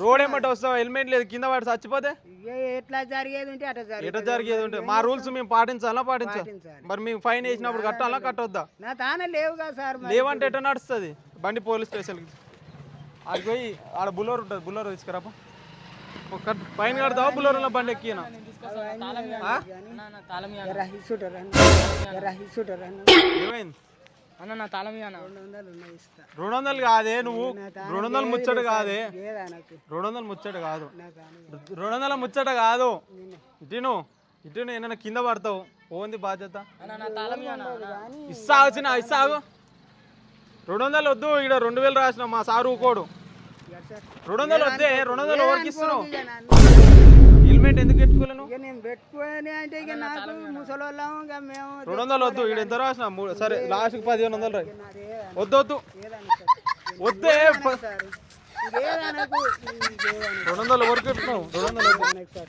road ఏమంటే వస్తావు helmet లేదు కింద పడి చచ్చిపోతే ఎట్లా జరిగేది ఉంటే ఎట్లా జరిగేది ఉంటే మా రూల్స్ మేము పాటించాలా పాటించాలి మరి మేము ఫైన్ వేసినప్పుడు కట్టాలా కట్టొద్దా నా తానే లేవు కదా సార్ లేవంటే ఎట్లా నడుస్తుంది బండి పోలీస్ స్టేషన్కి ఆడికి పోయి ఆడ బులోర్ ఉంటుంది బులోర్ తీసుకురాపా ఫైన్ కడతావా బులోర్లో బండి ఎక్కినా ఏమైంది అన్న నా తాళం 200 కాదే నువ్వు 200 ముచ్చట కాదే 200 ముచ్చట కాదు 200 ముచ్చట కాదు ఇటు ఏమైనా కింద పడతావు ఓంది బాధ్యత ఇస్తా వచ్చిన ఇస్తాగు 200 వద్దు ఇక్కడ 2000 రాసిన మా సారు ఊకోడు 200 వద్దే 200 ఎవరికి ఇస్తున్నావు హెల్మెట్ ఎందుకు పెట్టుకోలేను 200 వద్దు ఇక్కడ ఎంత రాసిన సరే లాస్ట్కి 1500 రాయి వద్దు వద్దు వద్దే 200 ఎవరికి పెట్టుకున్నావు 200